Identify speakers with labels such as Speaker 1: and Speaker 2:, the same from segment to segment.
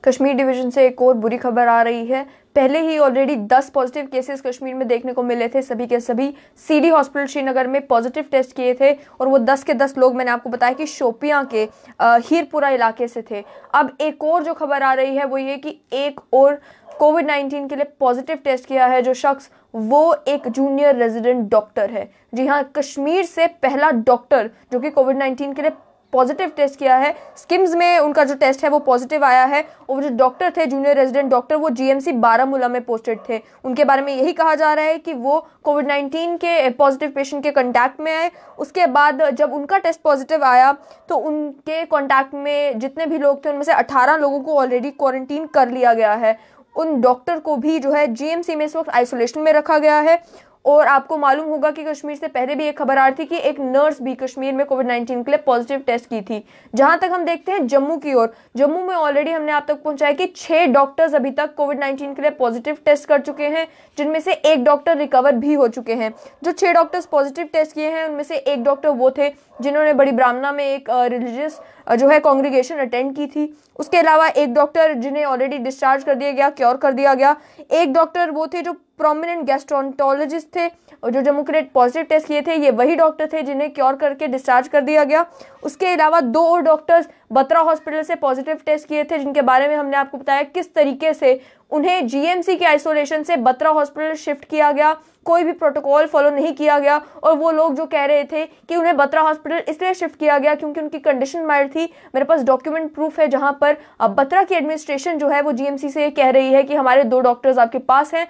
Speaker 1: Kashmir division से एक और बुरी खबर आ रही है। पहले ही ऑलरेडी 10 पॉजिटिव केसेस कश्मीर में देखने को मिले थे। सभी के सभी सीडी हॉस्पिटल श्रीनगर में पॉजिटिव टेस्ट किए थे और वो 10 के 10 लोग मैंने आपको बताया कि शोपियां के हीरपुरा इलाके से थे। अब एक और जो खबर आ रही है वो ये कि एक और कोविड-19 के लिए पॉजिटिव टेस्ट किया है जो शख्स, वो एक जूनियर रेजिडेंट डॉक्टर है। जी हाँ, कश्मीर से पहला डॉक्टर जो कि कोविड-19 के लिए पॉजिटिव टेस्ट किया है। स्किम्स में उनका जो टेस्ट है वो पॉजिटिव आया है और वो जो डॉक्टर थे, जूनियर रेजिडेंट डॉक्टर, वो जीएमसी बारामूला में पोस्टेड थे। उनके बारे में यही कहा जा रहा है कि वो कोविड-19 के पॉजिटिव पेशेंट के कांटेक्ट में आए। उसके बाद जब उनका टेस्ट पॉजिटिव आया तो उनके कांटेक्ट में जितने भी लोग थे उनमें से 18 लोगों को ऑलरेडी क्वारंटीन कर लिया गया है। उन डॉक्टर को भी जो है जीएमसी में इस वक्त आइसोलेशन में रखा गया है। और आपको मालूम होगा कि कश्मीर से पहले भी एक खबर आ रही थी कि एक नर्स भी कश्मीर में कोविड-19 के लिए पॉजिटिव टेस्ट की थी। जहां तक हम देखते हैं जम्मू की ओर, जम्मू में ऑलरेडी हमने आप तक पहुंचाया कि 6 डॉक्टर्स अभी तक कोविड-19 के लिए पॉजिटिव टेस्ट कर चुके हैं, जिनमें से एक डॉक्टर रिकवर भी हो चुके हैं। जो 6 डॉक्टर्स पॉजिटिव टेस्ट किए हैं उनमें से एक डॉक्टर वो थे जिन्होंने बड़ी ब्राह्मणा में एक रिलीजियस जो है कांग्रीगेशन अटेंड की थी। उसके अलावा एक डॉक्टर जिन्हें ऑलरेडी डिस्चार्ज कर दिया गया, क्योर कर दिया गया। एक डॉक्टर वो थे जो प्रोमिनेंट गैस्ट्रोएंटरोलॉजिस्ट थे और जो जम्मू के लिए पॉजिटिव टेस्ट किए थे, ये वही डॉक्टर थे जिन्हें क्योर करके डिस्चार्ज कर दिया गया। उसके अलावा 2 और डॉक्टर्स बत्रा हॉस्पिटल से पॉजिटिव टेस्ट किए थे, जिनके बारे में हमने आपको बताया किस तरीके से उन्हें जीएमसी के आइसोलेशन से बत्रा हॉस्पिटल शिफ्ट किया गया। कोई भी प्रोटोकॉल फॉलो नहीं किया गया और वो लोग जो कह रहे थे कि उन्हें बत्रा हॉस्पिटल इसलिए शिफ्ट किया गया क्योंकि उनकी कंडीशन माइल्ड थी। मेरे पास डॉक्यूमेंट प्रूफ है जहां पर बत्रा की एडमिनिस्ट्रेशन जो है वो जीएमसी से कह रही है कि हमारे 2 डॉक्टर्स आपके पास हैं,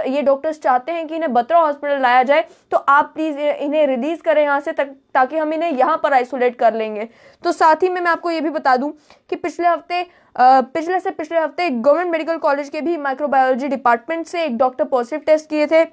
Speaker 1: ये डॉक्टर्स चाहते हैं कि इन्हें बत्रा हॉस्पिटल लाया जाए, तो आप प्लीज इन्हें रिलीज करें यहाँ से ताकि हम इन्हें यहाँ पर आइसोलेट कर लेंगे। तो साथ ही में मैं आपको ये भी बता दूं कि पिछले हफ्ते गवर्नमेंट मेडिकल कॉलेज के भी माइक्रोबायोलॉजी डिपार्टमेंट से एक डॉक्टर पॉजिटिव टेस्ट किए थे।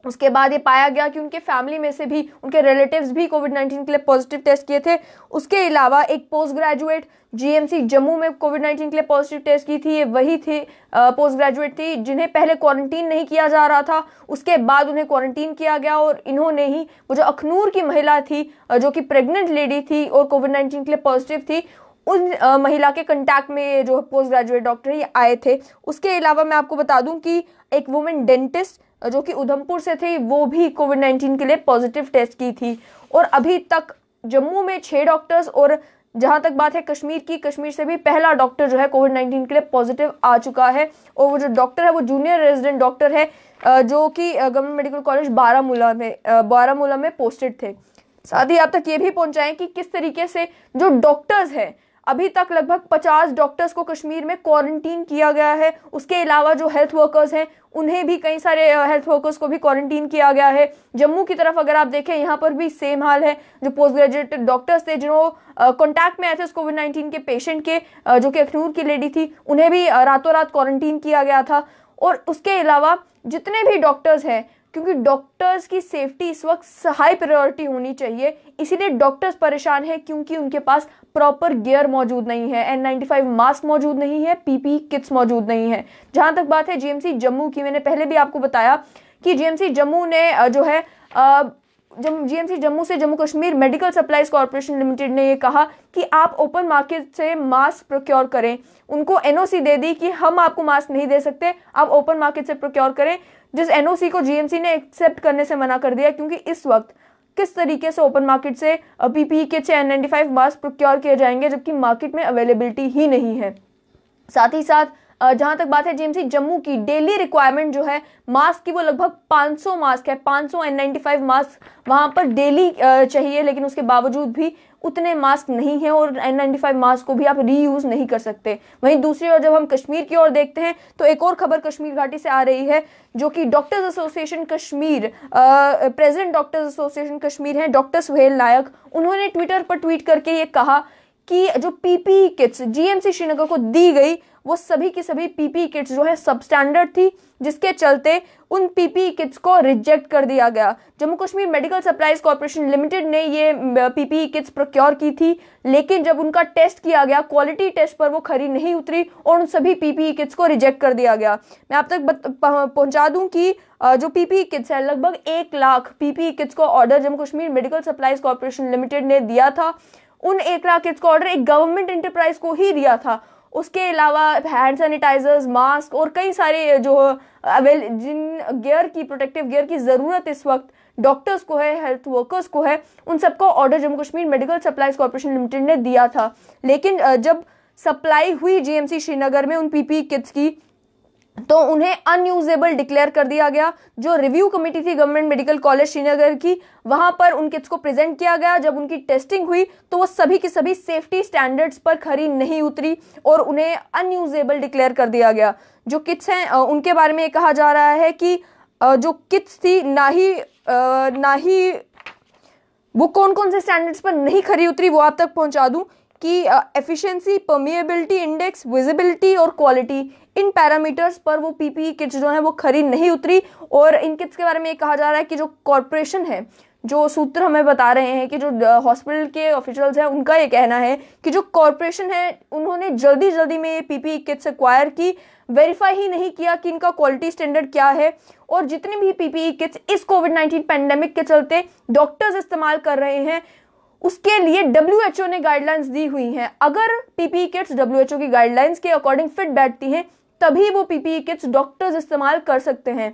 Speaker 1: उसके बाद ये पाया गया कि उनके फैमिली में से भी उनके रिलेटिव्स भी कोविड-19 के लिए पॉजिटिव टेस्ट किए थे। उसके अलावा एक पोस्ट ग्रेजुएट जीएमसी जम्मू में कोविड-19 के लिए पॉजिटिव टेस्ट की थी। ये वही थी पोस्ट ग्रेजुएट थी जिन्हें पहले क्वारंटीन नहीं किया जा रहा था, उसके बाद उन्हें क्वारंटीन किया गया और इन्होंने ही, वो जो अखनूर की महिला थी जो कि प्रेग्नेंट लेडी थी और कोविड-19 के लिए पॉजिटिव थी, उन महिला के कंटैक्ट में जो पोस्ट ग्रेजुएट डॉक्टर ये आए थे। उसके अलावा मैं आपको बता दूं कि एक वुमेन डेंटिस्ट जो कि उधमपुर से थी, वो भी कोविड-19 के लिए पॉजिटिव टेस्ट की थी। और अभी तक जम्मू में 6 डॉक्टर्स और जहां तक बात है कश्मीर की, कश्मीर से भी पहला डॉक्टर जो है कोविड-19 के लिए पॉजिटिव आ चुका है और वो जो डॉक्टर है वो जूनियर रेजिडेंट डॉक्टर है जो कि गवर्नमेंट मेडिकल कॉलेज बारामूला में पोस्टेड थे। साथ ही आप तक ये भी पहुंचाएं कि किस तरीके से जो डॉक्टर्स हैं, अभी तक लगभग 50 डॉक्टर्स को कश्मीर में क्वारंटीन किया गया है। उसके अलावा जो हेल्थ वर्कर्स हैं उन्हें भी, कई सारे हेल्थ वर्कर्स को भी क्वारंटीन किया गया है। जम्मू की तरफ अगर आप देखें, यहाँ पर भी सेम हाल है। जो पोस्ट ग्रेजुएट डॉक्टर्स थे जिन्होंने कांटेक्ट में आए थे उस कोविड-19 के पेशेंट के, जो कि अखनूर की लेडी थी, उन्हें भी रातों रात क्वारंटीन किया गया था। और उसके अलावा जितने भी डॉक्टर्स हैं, क्योंकि डॉक्टर्स की सेफ्टी इस वक्त हाई प्रायोरिटी होनी चाहिए, इसीलिए डॉक्टर्स परेशान हैं क्योंकि उनके पास प्रॉपर गियर मौजूद नहीं है, N95 मास्क मौजूद नहीं है, पीपी किट्स मौजूद नहीं है। जहां तक बात है जीएमसी जम्मू की, मैंने पहले भी आपको बताया कि जीएमसी जम्मू ने जो है जीएमसी जम्मू से Jammu Kashmir medical supplies corporation limited ने ये कहा कि आप ओपन मार्केट से मास्क प्रोक्योर करें। उनको एनओसी दे दी कि हम आपको मास्क नहीं दे सकते, आप ओपन मार्केट से प्रोक्योर करें, जिस एनओसी को जीएमसी ने एक्सेप्ट करने से मना कर दिया क्योंकि इस वक्त किस तरीके से ओपन मार्केट से पीपीई किट से N95 मास्क प्रोक्योर किए जाएंगे जबकि मार्केट में अवेलेबिलिटी ही नहीं है। साथ ही साथ जहां तक बात है जीएमसी जम्मू की, डेली रिक्वायरमेंट जो है मास्क की वो लगभग 500 मास्क है, 500 N95 मास्क वहां पर डेली चाहिए, लेकिन उसके बावजूद भी उतने मास्क नहीं है और N95 मास्क को भी आप रीयूज नहीं कर सकते। वहीं दूसरी ओर जब हम कश्मीर की ओर देखते हैं तो एक और खबर कश्मीर घाटी से आ रही है, जो कि doctors association Kashmir, president doctors association Kashmir हैं डॉक्टर सुहेल नायक, उन्होंने ट्विटर पर ट्वीट करके ये कहा कि जो पीपीई किट्स जीएमसी श्रीनगर को दी गई वो सभी की सभी पीपीई किट्स जो है सबस्टैंडर्ड थी, जिसके चलते उन पीपीई किट्स को रिजेक्ट कर दिया गया। Jammu Kashmir medical supplies corporation limited ने ये पीपीई किट्स प्रोक्योर की थी, लेकिन जब उनका टेस्ट किया गया, क्वालिटी टेस्ट पर वो खरी नहीं उतरी और उन सभी पीपीई किट्स को रिजेक्ट कर दिया गया। मैं आप तक पहुंचा दूं कि जो पीपीई किट्स है, लगभग 1 लाख पीपीई किट्स को order Jammu Kashmir medical supplies corporation limited ने दिया था। उन 1 लाख किट्स का ऑर्डर एक गवर्नमेंट एंटरप्राइज को ही दिया था उसके अलावा हैंड सैनिटाइजर्स, मास्क और कई सारे जो जिन गियर की, प्रोटेक्टिव गियर की ज़रूरत इस वक्त डॉक्टर्स को है, हेल्थ वर्कर्स को है, उन सबका order Jammu Kashmir medical supplies corporation limited ने दिया था। लेकिन जब सप्लाई हुई जीएमसी श्रीनगर में उन पीपीई किट्स की, तो उन्हें अनयूजेबल डिक्लेयर कर दिया गया। जो रिव्यू कमेटी थी गवर्नमेंट मेडिकल कॉलेज श्रीनगर की, वहां पर उन किट्स को प्रेजेंट किया गया। जब उनकी टेस्टिंग हुई तो वो सभी की सभी सेफ्टी स्टैंडर्ड्स पर खरी नहीं उतरी और उन्हें अनयूजेबल डिक्लेयर कर दिया गया। जो किट्स हैं उनके बारे में कहा जा रहा है कि जो किट्स थी ना ही वो कौन कौन से स्टैंडर्ड्स पर नहीं खरी उतरी, वो आप तक पहुंचा दूं कि एफिशिएंसी, परमिएबिलिटी इंडेक्स, विजिबिलिटी और क्वालिटी, इन पैरामीटर्स पर वो पीपीई किट्स जो है वो खरी नहीं उतरी। और इन किट्स के बारे में कहा जा रहा है कि जो कॉर्पोरेशन है, जो सूत्र हमें बता रहे हैं कि जो हॉस्पिटल के ऑफिशियल्स हैं, उनका ये कहना है कि जो कॉर्पोरेशन है उन्होंने जल्दी में ये पीपीई किट्स एक्वायर की, वेरीफाई ही नहीं किया कि इनका क्वालिटी स्टैंडर्ड क्या है। और जितने भी पीपीई किट्स इस कोविड-19 पैंडेमिक के चलते डॉक्टर्स इस्तेमाल कर रहे हैं, उसके लिए WHO ने गाइडलाइंस दी हुई हैं। अगर पीपीई किट्स WHO की गाइडलाइंस के अकॉर्डिंग फिट बैठती हैं, तभी वो पीपीई किट्स डॉक्टर्स इस्तेमाल कर सकते हैं।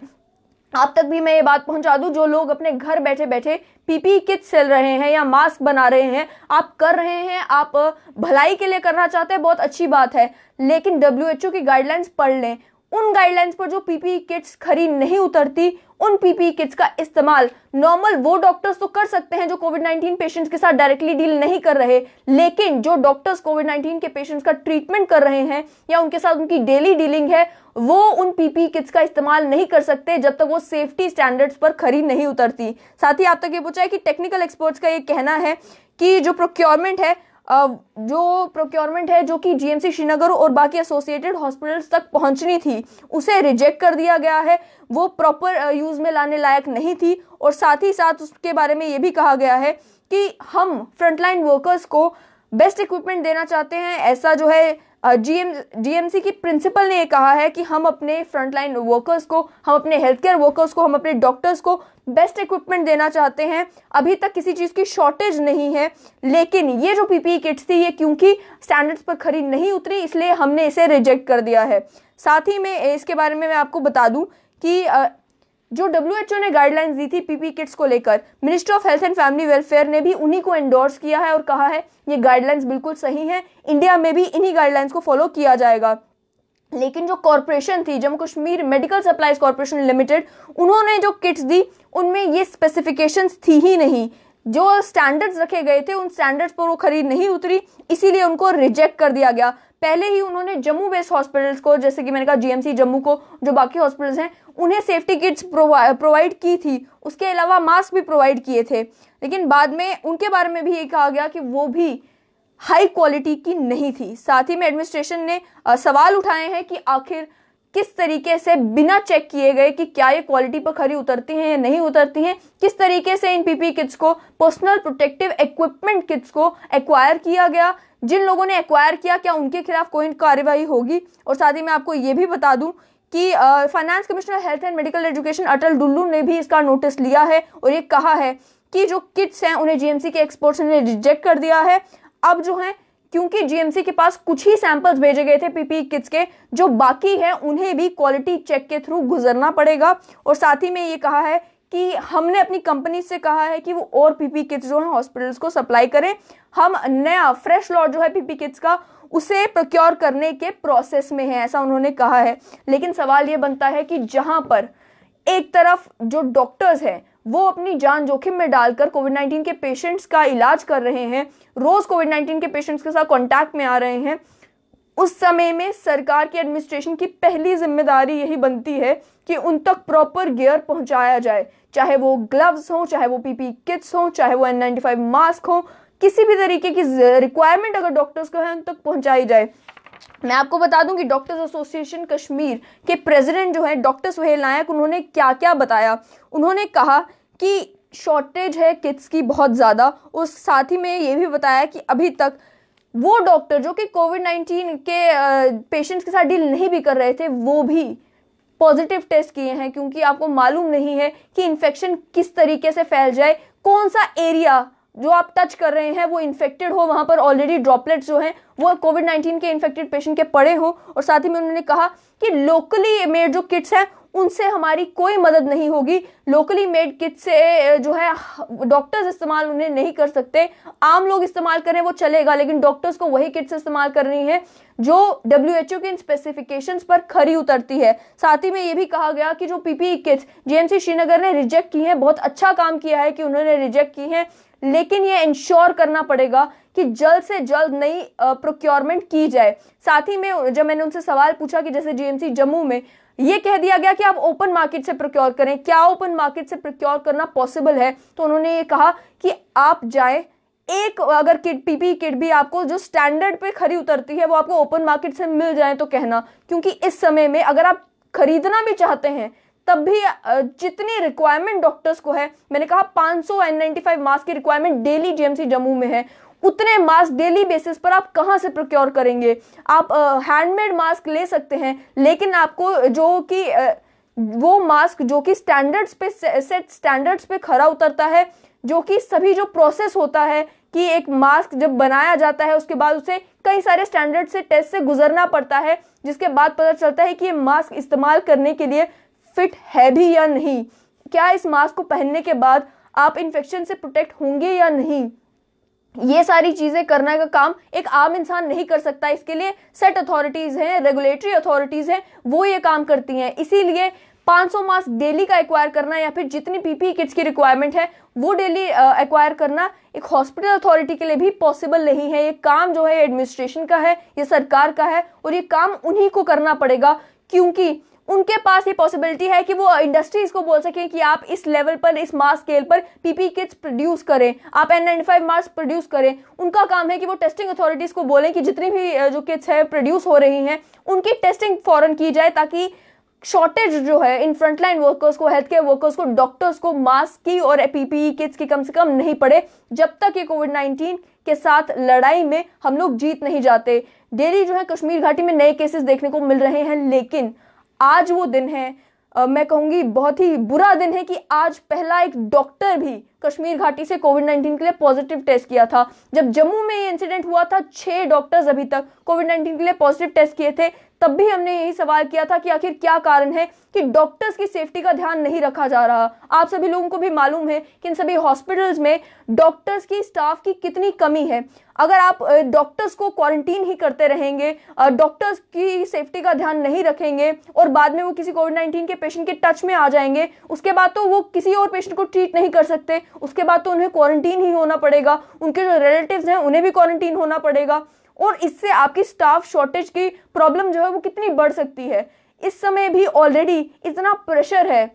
Speaker 1: आप तक भी मैं ये बात पहुंचा दूं, जो लोग अपने घर बैठे बैठे पीपीई किट सेल रहे हैं या मास्क बना रहे हैं, आप कर रहे हैं, आप भलाई के लिए करना चाहते हैं, बहुत अच्छी बात है, लेकिन WHO की गाइडलाइंस पढ़ लें। उन गाइडलाइंस पर जो पीपीई किट्स खरी नहीं उतरती, उन पीपीई किट्स का इस्तेमाल नॉर्मल वो डॉक्टर्स तो कर सकते हैं जो कोविड-19 पेशेंट्स के साथ डायरेक्टली डील नहीं कर रहे, लेकिन जो डॉक्टर्स कोविड-19 के पेशेंट्स का ट्रीटमेंट कर रहे हैं या उनके साथ उनकी डेली डीलिंग है, वो उन पीपीई किट्स का इस्तेमाल नहीं कर सकते जब तक वो सेफ्टी स्टैंडर्ड्स पर खरी नहीं उतरती। साथ ही आप तक ये पूछा है कि टेक्निकल एक्सपर्ट्स का ये कहना है कि जो प्रोक्योरमेंट है जो कि जीएमसी श्रीनगर और बाकी एसोसिएटेड हॉस्पिटल्स तक पहुंचनी थी, उसे रिजेक्ट कर दिया गया है। वो प्रॉपर यूज में लाने लायक नहीं थी। और साथ ही साथ उसके बारे में ये भी कहा गया है कि हम फ्रंटलाइन वर्कर्स को बेस्ट इक्विपमेंट देना चाहते हैं। ऐसा जो है जीएमसी की प्रिंसिपल ने ये कहा है कि हम अपने फ्रंटलाइन वर्कर्स को, हम अपने हेल्थ केयर वर्कर्स को, हम अपने डॉक्टर्स को बेस्ट इक्विपमेंट देना चाहते हैं। अभी तक किसी चीज़ की शॉर्टेज नहीं है, लेकिन ये जो पीपीई किट्स थी, ये क्योंकि स्टैंडर्ड्स पर खरी नहीं उतरी, इसलिए हमने इसे रिजेक्ट कर दिया है। साथ ही में इसके बारे में मैं आपको बता दूं कि जो WHO ने गाइडलाइंस दी थी पीपीई किट्स को लेकर, ministry of health and family welfare ने भी उन्हीं को एंडोर्स किया है और कहा है ये गाइडलाइंस बिल्कुल सही है, इंडिया में भी इन्हीं गाइडलाइंस को फॉलो किया जाएगा। लेकिन जो कॉर्पोरेशन थी, Jammu Kashmir medical supplies corporation limited, उन्होंने जो किट्स दी उनमें ये स्पेसिफिकेशंस थी ही नहीं। जो स्टैंडर्ड्स रखे गए थे उन स्टैंडर्ड्स पर वो खरी नहीं उतरी, इसीलिए उनको रिजेक्ट कर दिया गया। पहले ही उन्होंने जम्मू बेस्ड हॉस्पिटल्स को, जैसे कि मैंने कहा जीएमसी जम्मू को, जो बाकी हॉस्पिटल्स हैं, उन्हें सेफ्टी किट्स प्रोवाइड की थी, उसके अलावा मास्क भी प्रोवाइड किए थे। लेकिन बाद में उनके बारे में भी ये कहा गया कि वो भी हाई क्वालिटी की नहीं थी। साथ ही में एडमिनिस्ट्रेशन ने सवाल उठाए हैं कि आखिर किस तरीके से बिना चेक किए गए कि क्या ये क्वालिटी पर खरी उतरती हैं या नहीं उतरती हैं, किस तरीके से इन पीपीई किट्स को, पर्सनल प्रोटेक्टिव इक्विपमेंट किट्स को एक्वायर किया गया, जिन लोगों ने एक्वायर किया क्या उनके खिलाफ कोई कार्रवाई होगी। और साथ ही मैं आपको ये भी बता दूं कि finance commissioner health and medical education Atal Dulloo ने भी इसका नोटिस लिया है और ये कहा है कि जो किट्स हैं उन्हें जीएमसी के एक्सपर्ट्स ने रिजेक्ट कर दिया है। अब जो है, क्योंकि जीएमसी के पास कुछ ही सैंपल्स भेजे गए थे पीपीई किट्स के, जो बाकी हैं उन्हें भी क्वालिटी चेक के थ्रू गुजरना पड़ेगा। और साथ ही में ये कहा है कि हमने अपनी कंपनी से कहा है कि वो और पीपीई किट्स जो है हॉस्पिटल्स को सप्लाई करें। हम नया फ्रेश लॉट जो है पीपीई किट्स का, उसे प्रोक्योर करने के प्रोसेस में है, ऐसा उन्होंने कहा है। लेकिन सवाल ये बनता है कि जहां पर एक तरफ जो डॉक्टर्स हैं वो अपनी जान जोखिम में डालकर कोविड-19 के पेशेंट्स का इलाज कर रहे हैं, रोज कोविड-19 के पेशेंट्स के साथ कांटेक्ट में आ रहे हैं, उस समय में सरकार की एडमिनिस्ट्रेशन की पहली जिम्मेदारी यही बनती है कि उन तक प्रॉपर गियर पहुंचाया जाए, चाहे वो ग्लव्स हो, चाहे वो पीपीई किट्स हो, चाहे वो N95 मास्क हो, किसी भी तरीके की रिक्वायरमेंट अगर डॉक्टर्स को है उन तक पहुंचाई जाए। मैं आपको बता दूं कि डॉक्टर्स एसोसिएशन कश्मीर के प्रेसिडेंट जो है डॉक्टर सुहेल नायक, उन्होंने क्या क्या बताया। उन्होंने कहा कि शॉर्टेज है किट्स की बहुत ज़्यादा, और साथ ही में ये भी बताया कि अभी तक वो डॉक्टर जो कि कोविड-19 के पेशेंट्स के साथ डील नहीं भी कर रहे थे, वो भी पॉजिटिव टेस्ट किए हैं, क्योंकि आपको मालूम नहीं है कि इन्फेक्शन किस तरीके से फैल जाए, कौन सा एरिया जो आप टच कर रहे हैं वो इन्फेक्टेड हो, वहां पर ऑलरेडी ड्रॉपलेट्स जो हैं वो कोविड-19 के इन्फेक्टेड पेशेंट के पड़े हो। और साथ ही में उन्होंने कहा कि लोकली मेड जो किट्स हैं उनसे हमारी कोई मदद नहीं होगी। लोकली मेड किट से जो है डॉक्टर्स इस्तेमाल उन्हें नहीं कर सकते, आम लोग इस्तेमाल करें वो चलेगा, लेकिन डॉक्टर्स को वही किट्स इस्तेमाल करनी है जो WHO के इन स्पेसिफिकेशंस पर खरी उतरती है। साथ ही में ये भी कहा गया कि जो PPE किट्स GMC श्रीनगर ने रिजेक्ट की हैं, बहुत अच्छा काम किया है कि उन्होंने रिजेक्ट की हैं, लेकिन ये इंश्योर करना पड़ेगा कि जल्द से जल्द नई प्रोक्योरमेंट की जाए। साथ ही में जब मैंने उनसे सवाल पूछा कि जैसे GMC जम्मू में ये कह दिया गया कि आप ओपन मार्केट से प्रोक्योर करें, क्या ओपन मार्केट से प्रोक्योर करना पॉसिबल है, तो उन्होंने ये कहा कि आप जाएं, एक अगर किट PPE किट भी आपको जो स्टैंडर्ड पे खरी उतरती है वो आपको ओपन मार्केट से मिल जाए तो कहना, क्योंकि इस समय में अगर आप खरीदना भी चाहते हैं तब भी जितनी रिक्वायरमेंट डॉक्टर्स को है, मैंने कहा 500 N95 मास्क की रिक्वायरमेंट डेली GMC जम्मू में है, उतने मास्क डेली बेसिस पर आप कहां से प्रोक्योर करेंगे। आप हैंडमेड मास्क ले सकते हैं, लेकिन आपको जो कि वो मास्क जो कि स्टैंडर्ड्स पे सेट स्टैंडर्ड्स पे खरा उतरता है, जो कि सभी जो प्रोसेस होता है कि एक मास्क जब बनाया जाता है उसके बाद उसे कई सारे स्टैंडर्ड से टेस्ट से गुजरना पड़ता है, जिसके बाद पता चलता है कि ये मास्क इस्तेमाल करने के लिए फिट है भी या नहीं, क्या इस मास्क को पहनने के बाद आप इन्फेक्शन से प्रोटेक्ट होंगे या नहीं। ये सारी चीजें करने का काम एक आम इंसान नहीं कर सकता, इसके लिए सेट अथॉरिटीज हैं, रेगुलेटरी अथॉरिटीज हैं, वो ये काम करती हैं। इसीलिए 500 मास्क डेली का एक्वायर करना या फिर जितनी PPE किट्स की रिक्वायरमेंट है वो डेली एक्वायर करना एक हॉस्पिटल अथॉरिटी के लिए भी पॉसिबल नहीं है। ये काम जो है एडमिनिस्ट्रेशन का है, ये सरकार का है, और ये काम उन्हीं को करना पड़ेगा, क्योंकि उनके पास ये पॉसिबिलिटी है कि वो इंडस्ट्रीज को बोल सकें कि आप इस लेवल पर, इस मास स्केल पर PPE किट्स प्रोड्यूस करें, आप N95 मास्क प्रोड्यूस करें। उनका काम है कि वो टेस्टिंग अथॉरिटीज को बोलें कि जितनी भी जो किट्स है प्रोड्यूस हो रही हैं उनकी टेस्टिंग फौरन की जाए, ताकि शॉर्टेज जो है इन फ्रंटलाइन वर्कर्स को, हेल्थ केयर वर्कर्स को, डॉक्टर्स को मास्क की और PPE किट्स की कम से कम नहीं पड़े, जब तक ये कोविड-19 के साथ लड़ाई में हम लोग जीत नहीं जाते। डेली जो है कश्मीर घाटी में नए केसेस देखने को मिल रहे हैं, लेकिन आज वो दिन है, मैं कहूंगी बहुत ही बुरा दिन है कि आज पहला एक डॉक्टर भी कश्मीर घाटी से कोविड-19 के लिए पॉजिटिव टेस्ट किया था। जब जम्मू में ये इंसिडेंट हुआ था 6 डॉक्टर्स अभी तक कोविड-19 के लिए पॉजिटिव टेस्ट किए थे, तब भी हमने यही सवाल किया था कि आखिर क्या कारण है कि डॉक्टर्स की सेफ्टी का ध्यान नहीं रखा जा रहा। आप सभी लोगों को भी मालूम है कि इन सभी हॉस्पिटल्स में डॉक्टर्स की, स्टाफ की कितनी कमी है। अगर आप डॉक्टर्स को क्वारंटीन ही करते रहेंगे, डॉक्टर्स की सेफ्टी का ध्यान नहीं रखेंगे और बाद में वो किसी कोविड-19 के पेशेंट के टच में आ जाएंगे, उसके बाद तो वो किसी और पेशेंट को ट्रीट नहीं कर सकते, उसके बाद तो उन्हें क्वारंटीन ही होना पड़ेगा, उनके जो रिलेटिव्स हैं उन्हें भी क्वारंटीन होना पड़ेगा, और इससे आपकी स्टाफ शॉर्टेज की प्रॉब्लम जो है वो कितनी बढ़ सकती है। इस समय भी ऑलरेडी इतना प्रेशर है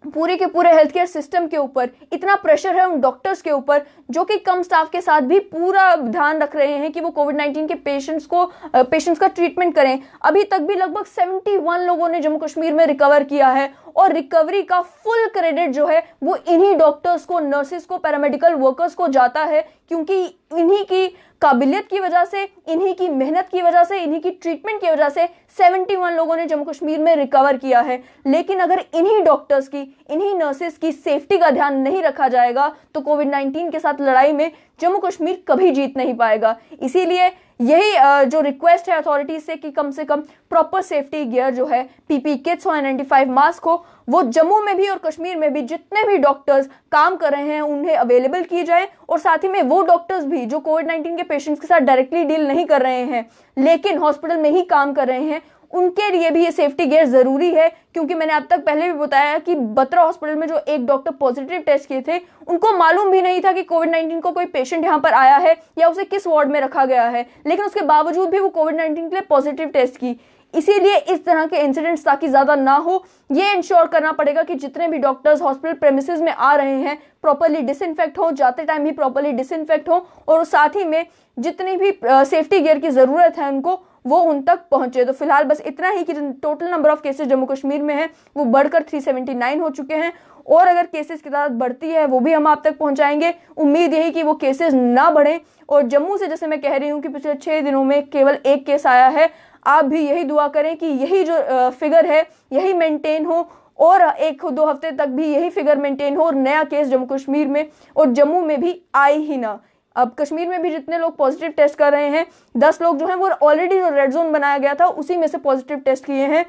Speaker 1: पूरे के पूरे हेल्थ केयर सिस्टम के ऊपर, इतना प्रेशर है उन डॉक्टर्स के ऊपर जो कि कम स्टाफ के साथ भी पूरा ध्यान रख रहे हैं कि वो कोविड-19 के पेशेंट्स का ट्रीटमेंट करें। अभी तक भी लगभग 71 लोगों ने जम्मू कश्मीर में रिकवर किया है, और रिकवरी का फुल क्रेडिट जो है वो इन्हीं डॉक्टर्स को, नर्सेस को, पैरामेडिकल वर्कर्स को जाता है, क्योंकि इन्हीं की काबिलियत की वजह से, इन्हीं की मेहनत की वजह से, इन्हीं की ट्रीटमेंट की वजह से 71 लोगों ने जम्मू कश्मीर में रिकवर किया है। लेकिन अगर इन्हीं डॉक्टर्स की, इन्हीं नर्सेस की सेफ्टी का ध्यान नहीं रखा जाएगा तो कोविड-19 के साथ लड़ाई में जम्मू कश्मीर कभी जीत नहीं पाएगा। इसीलिए यही जो रिक्वेस्ट है अथॉरिटीज से कि कम से कम प्रॉपर सेफ्टी गियर जो है, PPE किट्स हो, N95 मास्क हो, वो जम्मू में भी और कश्मीर में भी जितने भी डॉक्टर्स काम कर रहे हैं उन्हें अवेलेबल की जाए, और साथ ही में वो डॉक्टर्स भी जो कोविड-19 के पेशेंट्स के साथ डायरेक्टली डील नहीं कर रहे हैं लेकिन हॉस्पिटल में ही काम कर रहे हैं, उनके लिए भी ये सेफ्टी गियर जरूरी है। क्योंकि मैंने अब तक पहले भी बताया कि बत्रा हॉस्पिटल में जो एक डॉक्टर पॉजिटिव टेस्ट किए थे, उनको मालूम भी नहीं था कि कोविड-19 को कोई पेशेंट यहाँ पर आया है या उसे किस वार्ड में रखा गया है, लेकिन उसके बावजूद भी वो कोविड-19 के लिए पॉजिटिव टेस्ट की। इसीलिए इस तरह के इंसिडेंट्स ताकि ज्यादा ना हो, ये इंश्योर करना पड़ेगा कि जितने भी डॉक्टर्स हॉस्पिटल प्रेमिसेस में आ रहे हैं प्रॉपर्ली डिसइंफेक्ट हो, जाते टाइम भी प्रॉपर्ली डिसइंफेक्ट हो, और साथ ही में जितनी भी सेफ्टी गियर की जरूरत है उनको वो उन तक पहुंचे। तो फिलहाल बस इतना ही कि total number of cases Jammu Kashmir में है वो बढ़कर 379 हो चुके हैं, और अगर केसेस की तादाद बढ़ती है वो भी हम आप तक पहुंचाएंगे। उम्मीद यही कि वो केसेस ना बढ़े, और जम्मू से जैसे मैं कह रही हूँ कि पिछले 6 दिनों में केवल 1 केस आया है, आप भी यही दुआ करें कि यही जो फिगर है यही मेंटेन हो, और 1-2 हफ्ते तक भी यही फिगर मेंटेन हो और नया केस जम्मू कश्मीर में और जम्मू में भी आए ही ना। अब कश्मीर में भी जितने लोग पॉजिटिव टेस्ट कर रहे हैं, 10 लोग जो हैं वो ऑलरेडी जो रेड जोन बनाया गया था उसी में से पॉजिटिव टेस्ट किए हैं।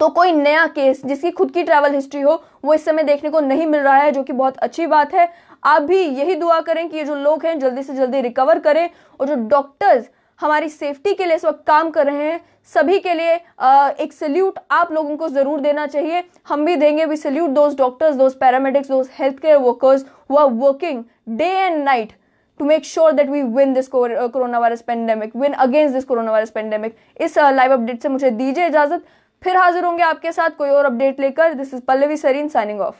Speaker 1: तो कोई नया केस जिसकी खुद की ट्रैवल हिस्ट्री हो वो इस समय देखने को नहीं मिल रहा है, जो कि बहुत अच्छी बात है। आप भी यही दुआ करें कि ये जो लोग हैं जल्दी से जल्दी रिकवर करें, और जो डॉक्टर्स हमारी सेफ्टी के लिए इस वक्त काम कर रहे हैं सभी के लिए एक सैल्यूट आप लोगों को जरूर देना चाहिए। हम भी देंगे। We salute those doctors, those paramedics, those health care workers who are working day and night to make sure that we win this coronavirus pandemic, win against this coronavirus pandemic। इस लाइव अपडेट से मुझे दीजिए इजाजत, फिर हाजिर होंगे आपके साथ कोई और अपडेट लेकर। This is Pallavi Sarin signing of.